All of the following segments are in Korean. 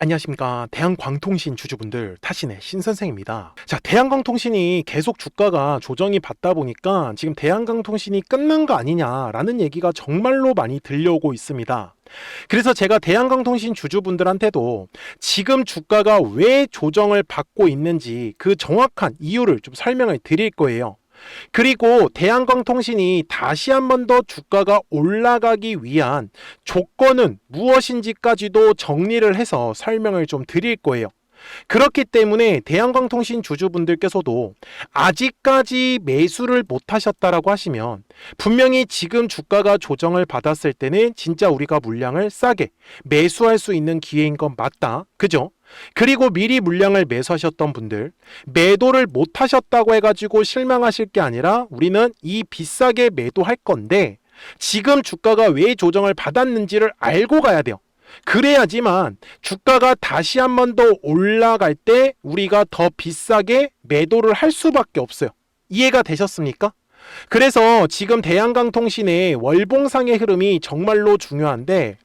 안녕하십니까. 대한광통신 주주분들, 타신의 신선생입니다. 자, 대한광통신이 계속 주가가 조정이 받다 보니까 지금 대한광통신이 끝난 거 아니냐라는 얘기가 정말로 많이 들려오고 있습니다. 그래서 제가 대한광통신 주주분들한테도 지금 주가가 왜 조정을 받고 있는지 그 정확한 이유를 좀 설명을 드릴 거예요. 그리고 대한광통신이 다시 한 번 더 주가가 올라가기 위한 조건은 무엇인지까지도 정리를 해서 설명을 좀 드릴 거예요. 그렇기 때문에 대한광통신 주주분들께서도 아직까지 매수를 못 하셨다라고 하시면 분명히 지금 주가가 조정을 받았을 때는 진짜 우리가 물량을 싸게 매수할 수 있는 기회인 건 맞다. 그죠? 그리고 미리 물량을 매수하셨던 분들, 매도를 못 하셨다고 해가지고 실망하실 게 아니라 우리는 이 비싸게 매도할 건데 지금 주가가 왜 조정을 받았는지를 알고 가야 돼요. 그래야지만 주가가 다시 한 번 더 올라갈 때 우리가 더 비싸게 매도를 할 수밖에 없어요. 이해가 되셨습니까? 그래서 지금 대한광통신의 월봉상의 흐름이 정말로 중요한데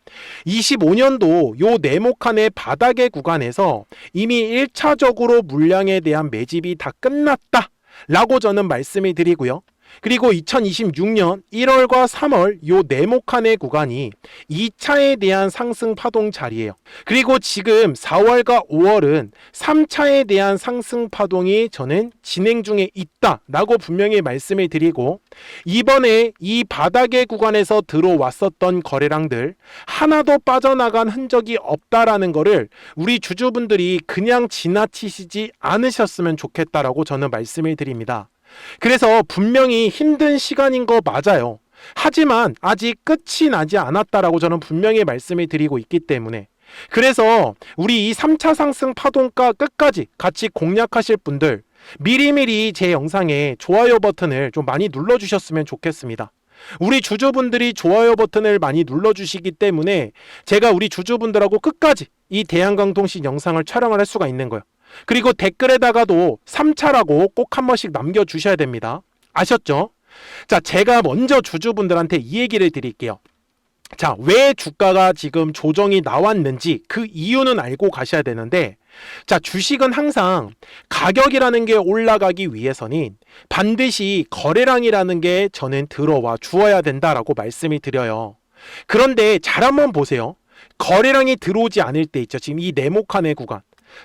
25년도 요 네모칸의 바닥의 구간에서 이미 1차적으로 물량에 대한 매집이 다 끝났다 라고 저는 말씀을 드리고요. 그리고 2026년 1월과 3월 요 네모칸의 구간이 2차에 대한 상승 파동 자리예요. 그리고 지금 4월과 5월은 3차에 대한 상승 파동이 저는 진행 중에 있다라고 분명히 말씀을 드리고 이번에 이 바닥의 구간에서 들어왔었던 거래량들 하나도 빠져나간 흔적이 없다라는 거를 우리 주주분들이 그냥 지나치시지 않으셨으면 좋겠다라고 저는 말씀을 드립니다. 그래서 분명히 힘든 시간인 거 맞아요. 하지만 아직 끝이 나지 않았다라고 저는 분명히 말씀을 드리고 있기 때문에 그래서 우리 이 3차 상승 파동가 끝까지 같이 공략하실 분들 미리미리 제 영상에 좋아요 버튼을 좀 많이 눌러주셨으면 좋겠습니다. 우리 주주분들이 좋아요 버튼을 많이 눌러주시기 때문에 제가 우리 주주분들하고 끝까지 이 대한광통신 영상을 촬영을 할 수가 있는 거예요. 그리고 댓글에다가도 3차라고 꼭 한 번씩 남겨주셔야 됩니다. 아셨죠? 자, 제가 먼저 주주분들한테 이 얘기를 드릴게요. 자, 왜 주가가 지금 조정이 나왔는지 그 이유는 알고 가셔야 되는데 자, 주식은 항상 가격이라는 게 올라가기 위해서는 반드시 거래량이라는 게 저는 들어와 주어야 된다라고 말씀을 드려요. 그런데 잘 한번 보세요. 거래량이 들어오지 않을 때 있죠. 지금 이 네모칸의 구간.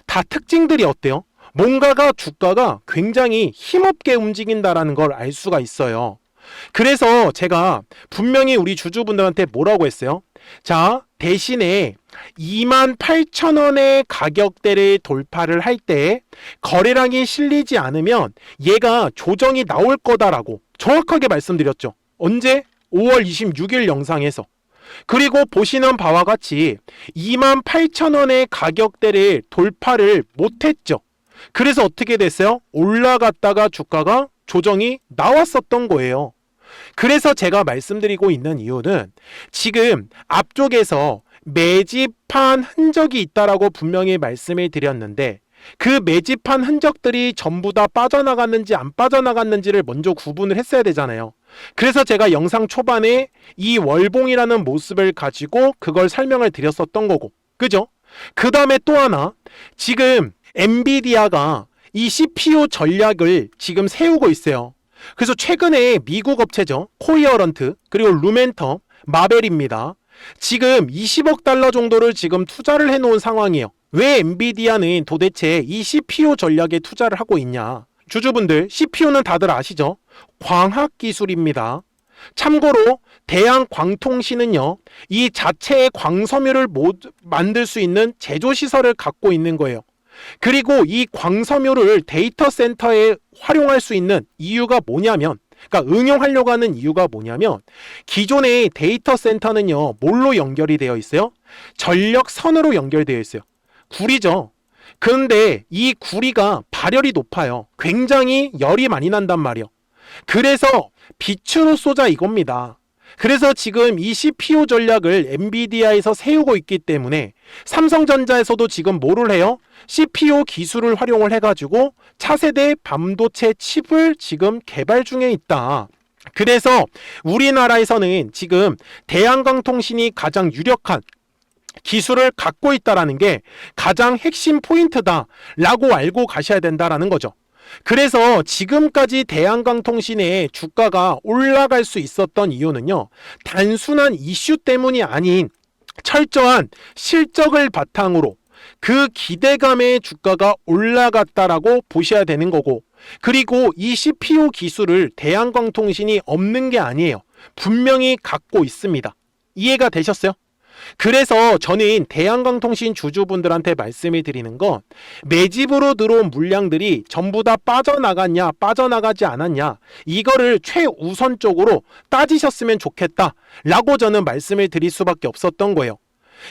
다 특징들이 어때요? 뭔가가 주가가 굉장히 힘없게 움직인다라는 걸 알 수가 있어요. 그래서 제가 분명히 우리 주주분들한테 뭐라고 했어요? 자, 대신에 28,000원의 가격대를 돌파를 할 때 거래량이 실리지 않으면 얘가 조정이 나올 거다라고 정확하게 말씀드렸죠. 언제? 5월 26일 영상에서. 그리고 보시는 바와 같이 28,000원의 가격대를 돌파를 못했죠. 그래서 어떻게 됐어요? 올라갔다가 주가가 조정이 나왔었던 거예요. 그래서 제가 말씀드리고 있는 이유는 지금 앞쪽에서 매집한 흔적이 있다라고 분명히 말씀을 드렸는데 그 매집한 흔적들이 전부 다 빠져나갔는지 안 빠져나갔는지를 먼저 구분을 했어야 되잖아요. 그래서 제가 영상 초반에 이 월봉이라는 모습을 가지고 그걸 설명을 드렸었던 거고, 그죠? 그 다음에 또 하나, 지금 엔비디아가 이 CPU 전략을 지금 세우고 있어요. 그래서 최근에 미국 업체죠. 코이어런트, 그리고 루멘텀, 마벨입니다. 지금 20억 달러 정도를 지금 투자를 해놓은 상황이에요. 왜 엔비디아는 도대체 이 CPU 전략에 투자를 하고 있냐? 주주분들, CPU는 다들 아시죠? 광학기술입니다. 참고로 대한광통신은요, 이 자체의 광섬유를 만들 수 있는 제조시설을 갖고 있는 거예요. 그리고 이 광섬유를 데이터 센터에 활용할 수 있는 이유가 뭐냐면, 그러니까 응용하려고 하는 이유가 뭐냐면 기존의 데이터 센터는요, 뭘로 연결이 되어 있어요? 전력선으로 연결되어 있어요. 구리죠. 그런데 이 구리가 발열이 높아요. 굉장히 열이 많이 난단 말이에요. 그래서 빛으로 쏘자 이겁니다. 그래서 지금 이 CPU 전략을 엔비디아에서 세우고 있기 때문에 삼성전자에서도 지금 뭐를 해요? CPU 기술을 활용을 해가지고 차세대 반도체 칩을 지금 개발 중에 있다. 그래서 우리나라에서는 지금 대한광통신이 가장 유력한 기술을 갖고 있다라는 게 가장 핵심 포인트다라고 알고 가셔야 된다라는 거죠. 그래서 지금까지 대한강통신의 주가가 올라갈 수 있었던 이유는요, 단순한 이슈 때문이 아닌 철저한 실적을 바탕으로 그 기대감에 주가가 올라갔다라고 보셔야 되는 거고, 그리고 이 CPO 기술을 대한광통신이 없는 게 아니에요. 분명히 갖고 있습니다. 이해가 되셨어요? 그래서 저는 대한광통신 주주분들한테 말씀을 드리는 건, 매집으로 들어온 물량들이 전부 다 빠져나갔냐 빠져나가지 않았냐, 이거를 최우선적으로 따지셨으면 좋겠다라고 저는 말씀을 드릴 수밖에 없었던 거예요.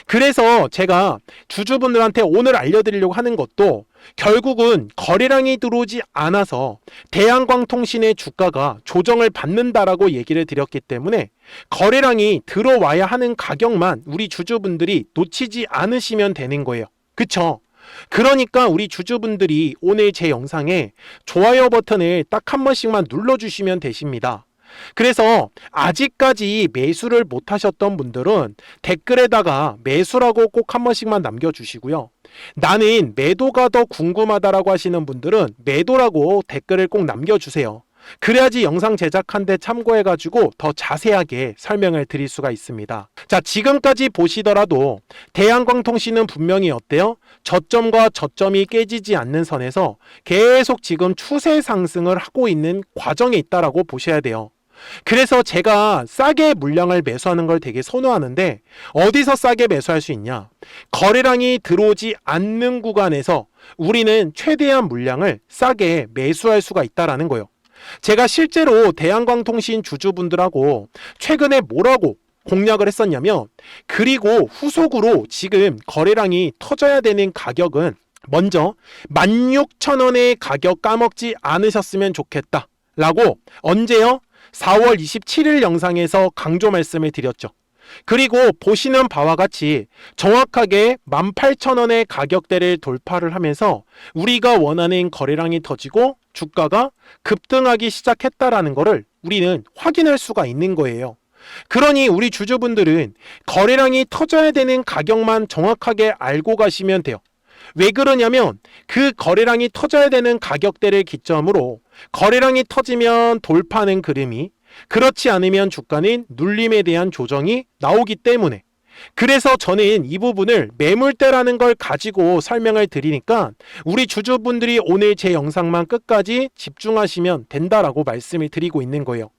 그래서 제가 주주분들한테 오늘 알려드리려고 하는 것도, 결국은 거래량이 들어오지 않아서 대한광통신의 주가가 조정을 받는다라고 얘기를 드렸기 때문에, 거래량이 들어와야 하는 가격만 우리 주주분들이 놓치지 않으시면 되는 거예요. 그쵸? 그러니까 우리 주주분들이 오늘 제 영상에 좋아요 버튼을 딱 한 번씩만 눌러주시면 되십니다. 그래서 아직까지 매수를 못 하셨던 분들은 댓글에다가 매수라고 꼭 한 번씩만 남겨주시고요. 나는 매도가 더 궁금하다라고 하시는 분들은 매도라고 댓글을 꼭 남겨주세요. 그래야지 영상 제작하는데 참고해가지고 더 자세하게 설명을 드릴 수가 있습니다. 자, 지금까지 보시더라도 대한광통신은 분명히 어때요? 저점과 저점이 깨지지 않는 선에서 계속 지금 추세 상승을 하고 있는 과정에 있다라고 보셔야 돼요. 그래서 제가 싸게 물량을 매수하는 걸 되게 선호하는데, 어디서 싸게 매수할 수 있냐? 거래량이 들어오지 않는 구간에서 우리는 최대한 물량을 싸게 매수할 수가 있다라는 거예요. 제가 실제로 대한광통신 주주분들하고 최근에 뭐라고 공략을 했었냐면, 그리고 후속으로 지금 거래량이 터져야 되는 가격은 먼저 16,000원의 가격 까먹지 않으셨으면 좋겠다 라고 언제요? 4월 27일 영상에서 강조 말씀을 드렸죠. 그리고 보시는 바와 같이 정확하게 18,000원의 가격대를 돌파를 하면서 우리가 원하는 거래량이 터지고 주가가 급등하기 시작했다라는 것을 우리는 확인할 수가 있는 거예요. 그러니 우리 주주분들은 거래량이 터져야 되는 가격만 정확하게 알고 가시면 돼요. 왜 그러냐면, 그 거래량이 터져야 되는 가격대를 기점으로 거래량이 터지면 돌파하는 그림이, 그렇지 않으면 주가는 눌림에 대한 조정이 나오기 때문에, 그래서 저는 이 부분을 매물대라는 걸 가지고 설명을 드리니까 우리 주주분들이 오늘 제 영상만 끝까지 집중하시면 된다라고 말씀을 드리고 있는 거예요.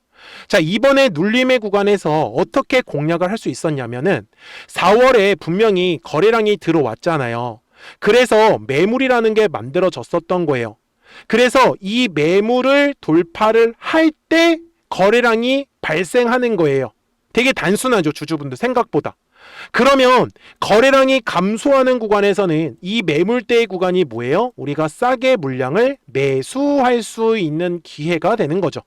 자, 이번에 눌림의 구간에서 어떻게 공략을 할 수 있었냐면은, 4월에 분명히 거래량이 들어왔잖아요. 그래서 매물이라는 게 만들어졌었던 거예요. 그래서 이 매물을 돌파를 할 때 거래량이 발생하는 거예요. 되게 단순하죠, 주주분들 생각보다. 그러면 거래량이 감소하는 구간에서는 이 매물대의 구간이 뭐예요? 우리가 싸게 물량을 매수할 수 있는 기회가 되는 거죠.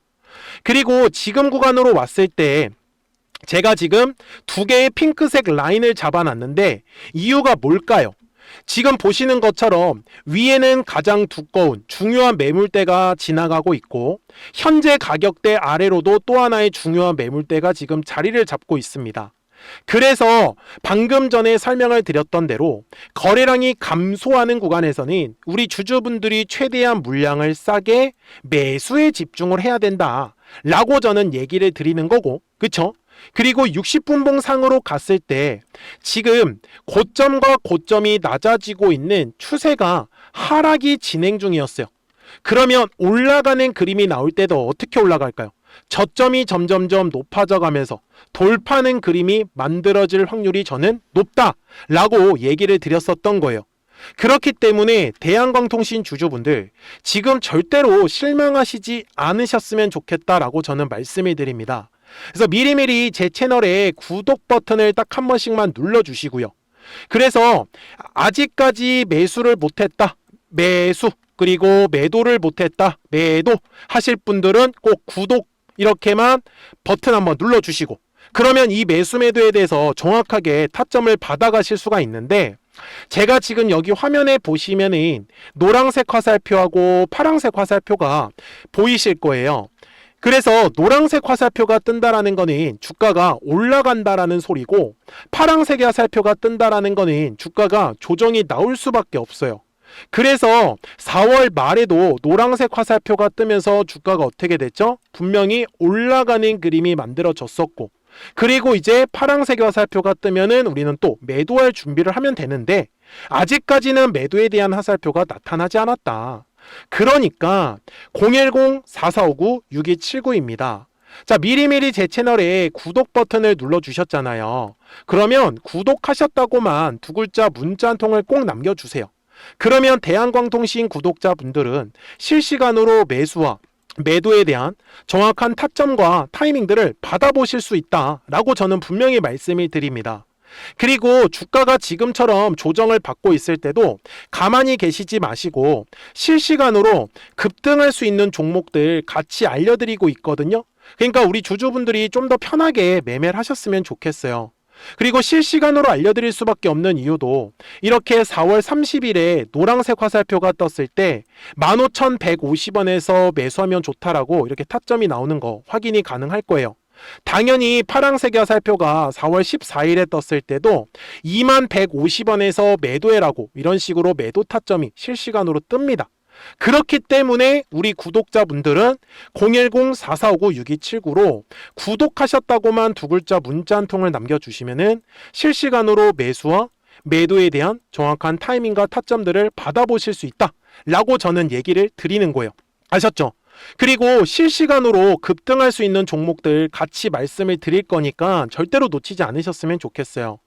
그리고 지금 구간으로 왔을 때 제가 지금 두 개의 핑크색 라인을 잡아놨는데, 이유가 뭘까요? 지금 보시는 것처럼 위에는 가장 두꺼운 중요한 매물대가 지나가고 있고, 현재 가격대 아래로도 또 하나의 중요한 매물대가 지금 자리를 잡고 있습니다. 그래서 방금 전에 설명을 드렸던 대로 거래량이 감소하는 구간에서는 우리 주주분들이 최대한 물량을 싸게 매수에 집중을 해야 된다 라고 저는 얘기를 드리는 거고, 그쵸? 그리고 60분봉 상으로 갔을 때 지금 고점과 고점이 낮아지고 있는 추세가 하락이 진행 중이었어요. 그러면 올라가는 그림이 나올 때도 어떻게 올라갈까요? 저점이 점점점 높아져 가면서 돌파하는 그림이 만들어질 확률이 저는 높다라고 얘기를 드렸었던 거예요. 그렇기 때문에 대한광통신 주주분들, 지금 절대로 실망하시지 않으셨으면 좋겠다라고 저는 말씀을 드립니다. 그래서 미리미리 제 채널에 구독 버튼을 딱 한 번씩만 눌러주시고요. 그래서 아직까지 매수를 못했다, 매수, 그리고 매도를 못했다, 매도 하실 분들은 꼭 구독 이렇게만 버튼 한번 눌러주시고, 그러면 이 매수 매도에 대해서 정확하게 타점을 받아가실 수가 있는데, 제가 지금 여기 화면에 보시면은 노란색 화살표하고 파란색 화살표가 보이실 거예요. 그래서 노란색 화살표가 뜬다라는 거는 주가가 올라간다라는 소리고, 파란색의 화살표가 뜬다라는 거는 주가가 조정이 나올 수밖에 없어요. 그래서 4월 말에도 노란색 화살표가 뜨면서 주가가 어떻게 됐죠? 분명히 올라가는 그림이 만들어졌었고, 그리고 이제 파란색의 화살표가 뜨면은 우리는 또 매도할 준비를 하면 되는데, 아직까지는 매도에 대한 화살표가 나타나지 않았다. 그러니까 010-4459-6279입니다. 자, 미리미리 제 채널에 구독 버튼을 눌러주셨잖아요. 그러면 구독하셨다고만 두 글자 문자 한 통을 꼭 남겨주세요. 그러면 대한광통신 구독자분들은 실시간으로 매수와 매도에 대한 정확한 타점과 타이밍들을 받아보실 수 있다라고 저는 분명히 말씀을 드립니다. 그리고 주가가 지금처럼 조정을 받고 있을 때도 가만히 계시지 마시고 실시간으로 급등할 수 있는 종목들 같이 알려드리고 있거든요. 그러니까 우리 주주분들이 좀 더 편하게 매매를 하셨으면 좋겠어요. 그리고 실시간으로 알려드릴 수밖에 없는 이유도 이렇게 4월 30일에 노란색 화살표가 떴을 때 15,150원에서 매수하면 좋다라고 이렇게 타점이 나오는 거 확인이 가능할 거예요. 당연히 파란색의 화살표가 4월 14일에 떴을 때도 21,150원에서 매도해라고 이런 식으로 매도 타점이 실시간으로 뜹니다. 그렇기 때문에 우리 구독자분들은 010-4459-6279로 구독하셨다고만 두 글자 문자 한 통을 남겨주시면은 실시간으로 매수와 매도에 대한 정확한 타이밍과 타점들을 받아보실 수 있다 라고 저는 얘기를 드리는 거예요. 아셨죠? 그리고 실시간으로 급등할 수 있는 종목들 같이 말씀을 드릴 거니까 절대로 놓치지 않으셨으면 좋겠어요.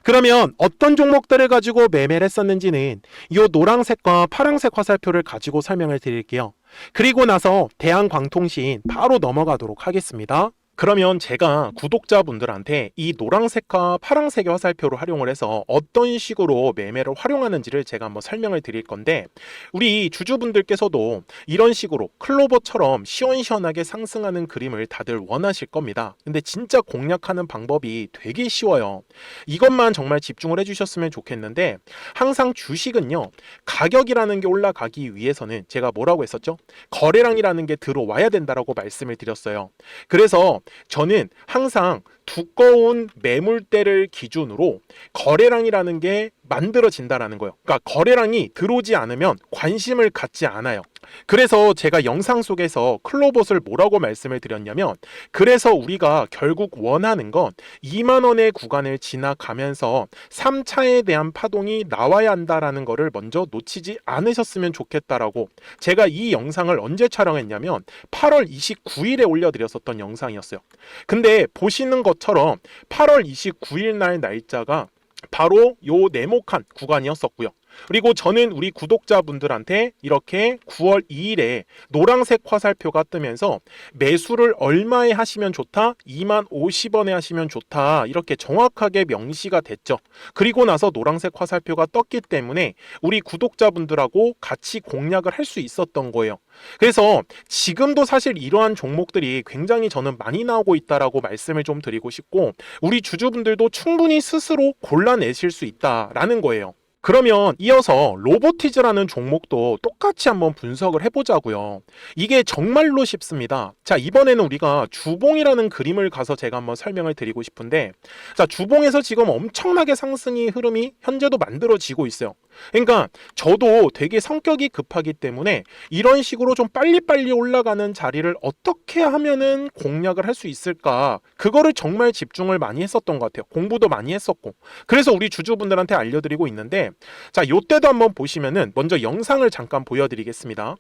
그러면 어떤 종목들을 가지고 매매를 했었는지는 이 노란색과 파란색 화살표를 가지고 설명을 드릴게요. 그리고 나서 대한광통신 바로 넘어가도록 하겠습니다. 그러면 제가 구독자분들한테 이 노란색과 파란색의 화살표를 활용을 해서 어떤 식으로 매매를 활용하는지를 제가 한번 설명을 드릴 건데, 우리 주주분들께서도 이런 식으로 클로버처럼 시원시원하게 상승하는 그림을 다들 원하실 겁니다. 근데 진짜 공략하는 방법이 되게 쉬워요. 이것만 정말 집중을 해주셨으면 좋겠는데, 항상 주식은요, 가격이라는 게 올라가기 위해서는 제가 뭐라고 했었죠? 거래량이라는 게 들어와야 된다라고 말씀을 드렸어요. 그래서 저는 항상 두꺼운 매물대를 기준으로 거래량이라는 게 만들어진다라는 거예요. 그러니까 거래량이 들어오지 않으면 관심을 갖지 않아요. 그래서 제가 영상 속에서 클로봇을 뭐라고 말씀을 드렸냐면, 그래서 우리가 결국 원하는 건 2만 원의 구간을 지나가면서 3차에 대한 파동이 나와야 한다라는 거를 먼저 놓치지 않으셨으면 좋겠다라고 제가 이 영상을 언제 촬영했냐면 8월 29일에 올려드렸었던 영상이었어요. 근데 보시는 것처럼 8월 29일 날 날짜가 바로 요 네모칸 구간이었었고요. 그리고 저는 우리 구독자분들한테 이렇게 9월 2일에 노란색 화살표가 뜨면서 매수를 얼마에 하시면 좋다? 20,050원에 하시면 좋다. 이렇게 정확하게 명시가 됐죠. 그리고 나서 노란색 화살표가 떴기 때문에 우리 구독자분들하고 같이 공략을 할 수 있었던 거예요. 그래서 지금도 사실 이러한 종목들이 굉장히 저는 많이 나오고 있다라고 말씀을 좀 드리고 싶고, 우리 주주분들도 충분히 스스로 골라내실 수 있다라는 거예요. 그러면 이어서 로보티즈라는 종목도 똑같이 한번 분석을 해보자고요. 이게 정말로 쉽습니다. 자, 이번에는 우리가 주봉이라는 그림을 가서 제가 한번 설명을 드리고 싶은데, 자, 주봉에서 지금 엄청나게 상승이 흐름이 현재도 만들어지고 있어요. 그러니까 저도 되게 성격이 급하기 때문에 이런 식으로 좀 빨리빨리 올라가는 자리를 어떻게 하면은 공략을 할 수 있을까, 그거를 정말 집중을 많이 했었던 것 같아요. 공부도 많이 했었고. 그래서 우리 주주분들한테 알려드리고 있는데, 자, 요때도 한번 보시면은 먼저 영상을 잠깐 보여드리겠습니다.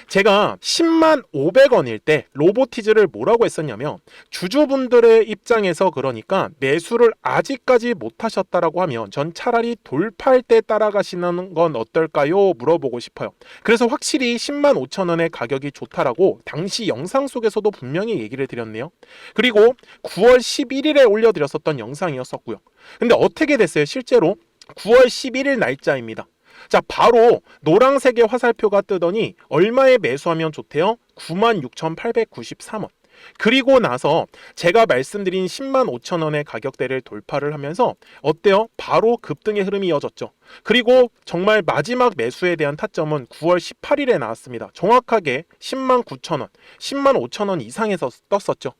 제가 105,000원일 때 로보티즈를 뭐라고 했었냐면, 주주분들의 입장에서 그러니까 매수를 아직까지 못 하셨다라고 하면 전 차라리 돌파할 때 따라가시는 건 어떨까요? 물어보고 싶어요. 그래서 확실히 105,000원의 가격이 좋다라고 당시 영상 속에서도 분명히 얘기를 드렸네요. 그리고 9월 11일에 올려드렸었던 영상이었었고요. 근데 어떻게 됐어요? 실제로 9월 11일 날짜입니다. 자, 바로 노란색의 화살표가 뜨더니 얼마에 매수하면 좋대요? 96,893원. 그리고 나서 제가 말씀드린 10만 5천 원의 가격대를 돌파를 하면서 어때요? 바로 급등의 흐름이 이어졌죠. 그리고 정말 마지막 매수에 대한 타점은 9월 18일에 나왔습니다. 정확하게 10만 9천 원, 10만 5천 원 이상에서 떴었죠.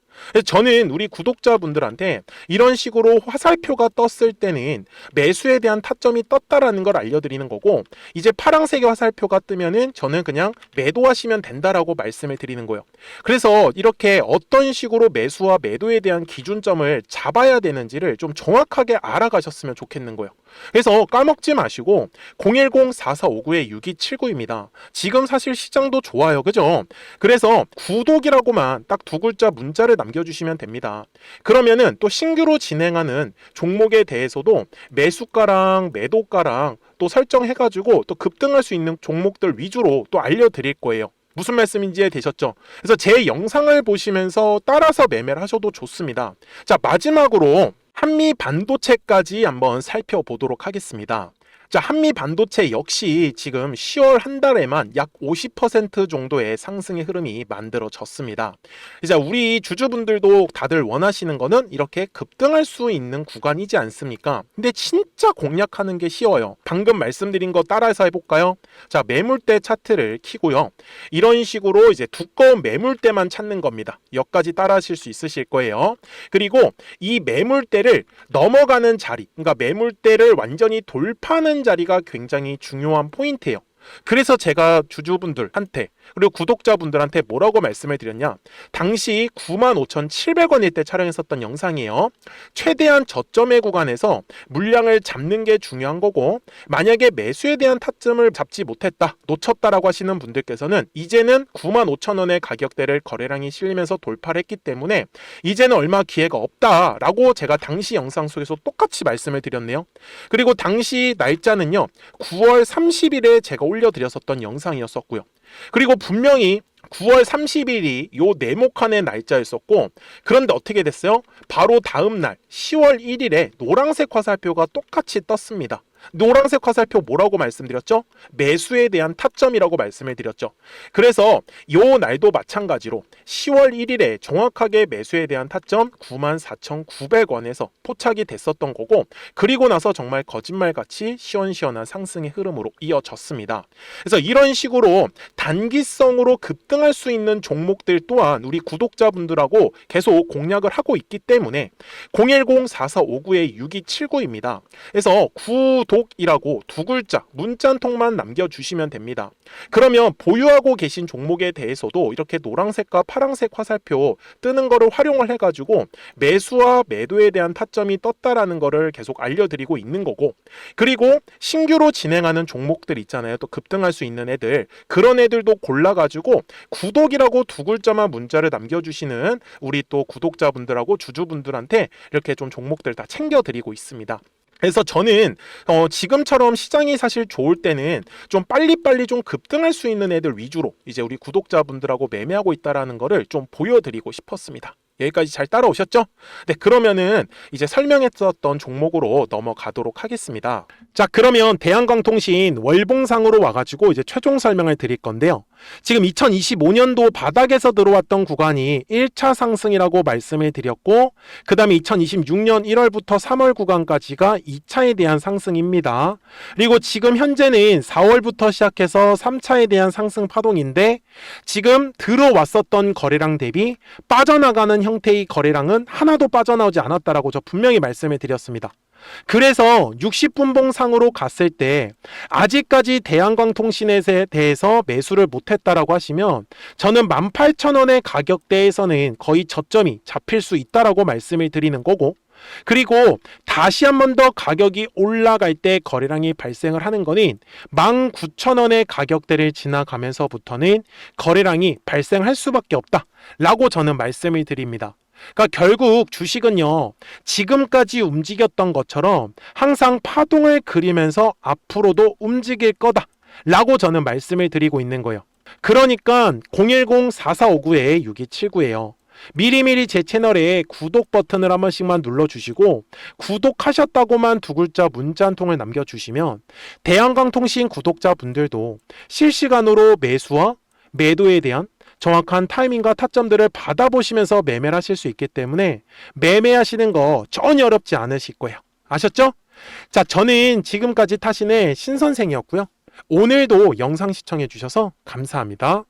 저는 우리 구독자분들한테 이런 식으로 화살표가 떴을 때는 매수에 대한 타점이 떴다라는 걸 알려드리는 거고, 이제 파란색의 화살표가 뜨면은 저는 그냥 매도하시면 된다라고 말씀을 드리는 거예요. 그래서 이렇게 어떤 식으로 매수와 매도에 대한 기준점을 잡아야 되는지를 좀 정확하게 알아가셨으면 좋겠는 거예요. 그래서 까먹지 마시고 010-4459-6279입니다. 지금 사실 시장도 좋아요, 그죠? 그래서 구독이라고만 딱 두 글자 문자를 남겨주시면 됩니다. 그러면은 또 신규로 진행하는 종목에 대해서도 매수가랑 매도가랑 또 설정해가지고 또 급등할 수 있는 종목들 위주로 또 알려드릴 거예요. 무슨 말씀인지 이해되셨죠? 그래서 제 영상을 보시면서 따라서 매매를 하셔도 좋습니다. 자, 마지막으로 한미 반도체까지 한번 살펴보도록 하겠습니다. 자, 한미 반도체 역시 지금 10월 한 달에만 약 50% 정도의 상승의 흐름이 만들어졌습니다. 이제 우리 주주분들도 다들 원하시는 거는 이렇게 급등할 수 있는 구간이지 않습니까? 근데 진짜 공략하는 게 쉬워요. 방금 말씀드린 거 따라해서 해볼까요? 자, 매물대 차트를 키고요. 이런 식으로 이제 두꺼운 매물대만 찾는 겁니다. 여기까지 따라하실 수 있으실 거예요. 그리고 이 매물대를 넘어가는 자리, 그러니까 매물대를 완전히 돌파하는 자리가 굉장히 중요한 포인트예요. 그래서 제가 주주분들한테 그리고 구독자분들한테 뭐라고 말씀을 드렸냐, 당시 95,700원일 때 촬영했었던 영상이에요. 최대한 저점의 구간에서 물량을 잡는 게 중요한 거고, 만약에 매수에 대한 타점을 잡지 못했다, 놓쳤다라고 하시는 분들께서는 이제는 95,000원의 가격대를 거래량이 실리면서 돌파를 했기 때문에 이제는 얼마 기회가 없다라고 제가 당시 영상 속에서 똑같이 말씀을 드렸네요. 그리고 당시 날짜는요, 9월 30일에 제가 올려드렸었던 영상이었었고요. 그리고 분명히 9월 30일이 요 네모칸의 날짜였었고, 그런데 어떻게 됐어요? 바로 다음 날 10월 1일에 노란색 화살표가 똑같이 떴습니다. 노란색 화살표 뭐라고 말씀드렸죠? 매수에 대한 타점이라고 말씀을 드렸죠. 그래서 요 날도 마찬가지로 10월 1일에 정확하게 매수에 대한 타점 94,900원에서 포착이 됐었던 거고, 그리고 나서 정말 거짓말같이 시원시원한 상승의 흐름으로 이어졌습니다. 그래서 이런 식으로 단기성으로 급등할 수 있는 종목들 또한 우리 구독자분들하고 계속 공략을 하고 있기 때문에 010-4459-6279입니다. 그래서 구독이라고 두 글자 문자 한 통만 남겨주시면 됩니다. 그러면 보유하고 계신 종목에 대해서도 이렇게 노란색과 파란색 화살표 뜨는 거를 활용을 해가지고 매수와 매도에 대한 타점이 떴다라는 거를 계속 알려드리고 있는 거고, 그리고 신규로 진행하는 종목들 있잖아요. 또 급등할 수 있는 애들, 그런 애들도 골라가지고 구독이라고 두 글자만 문자를 남겨주시는 우리 또 구독자분들하고 주주분들한테 이렇게 좀 종목들 다 챙겨드리고 있습니다. 그래서 저는 지금처럼 시장이 사실 좋을 때는 좀 빨리빨리 좀 급등할 수 있는 애들 위주로 이제 우리 구독자분들하고 매매하고 있다라는 거를 좀 보여드리고 싶었습니다. 여기까지 잘 따라오셨죠? 네, 그러면은 이제 설명했었던 종목으로 넘어가도록 하겠습니다. 자, 그러면 대한광통신 월봉상으로 와가지고 이제 최종 설명을 드릴 건데요. 지금 2025년도 바닥에서 들어왔던 구간이 1차 상승이라고 말씀을 드렸고, 그 다음에 2026년 1월부터 3월 구간까지가 2차에 대한 상승입니다. 그리고 지금 현재는 4월부터 시작해서 3차에 대한 상승 파동인데, 지금 들어왔었던 거래량 대비 빠져나가는 형태의 거래량은 하나도 빠져나오지 않았다라고 저 분명히 말씀을 드렸습니다. 그래서 60분봉 상으로 갔을 때 아직까지 대한광통신에 대해서 매수를 못했다라고 하시면 저는 18,000원의 가격대에서는 거의 저점이 잡힐 수 있다라고 말씀을 드리는 거고, 그리고 다시 한 번 더 가격이 올라갈 때 거래량이 발생을 하는 거는 19,000원의 가격대를 지나가면서부터는 거래량이 발생할 수밖에 없다 라고 저는 말씀을 드립니다. 그러니까 결국 주식은요, 지금까지 움직였던 것처럼 항상 파동을 그리면서 앞으로도 움직일 거다 라고 저는 말씀을 드리고 있는 거예요. 그러니까 010-4459-6279예요. 미리미리 제 채널에 구독 버튼을 한 번씩만 눌러주시고, 구독하셨다고만 두 글자 문자 한 통을 남겨주시면 대한광통신 구독자분들도 실시간으로 매수와 매도에 대한 정확한 타이밍과 타점들을 받아보시면서 매매를 하실 수 있기 때문에 매매하시는 거 전혀 어렵지 않으실 거예요. 아셨죠? 자, 저는 지금까지 타신의 신선생이었고요. 오늘도 영상 시청해 주셔서 감사합니다.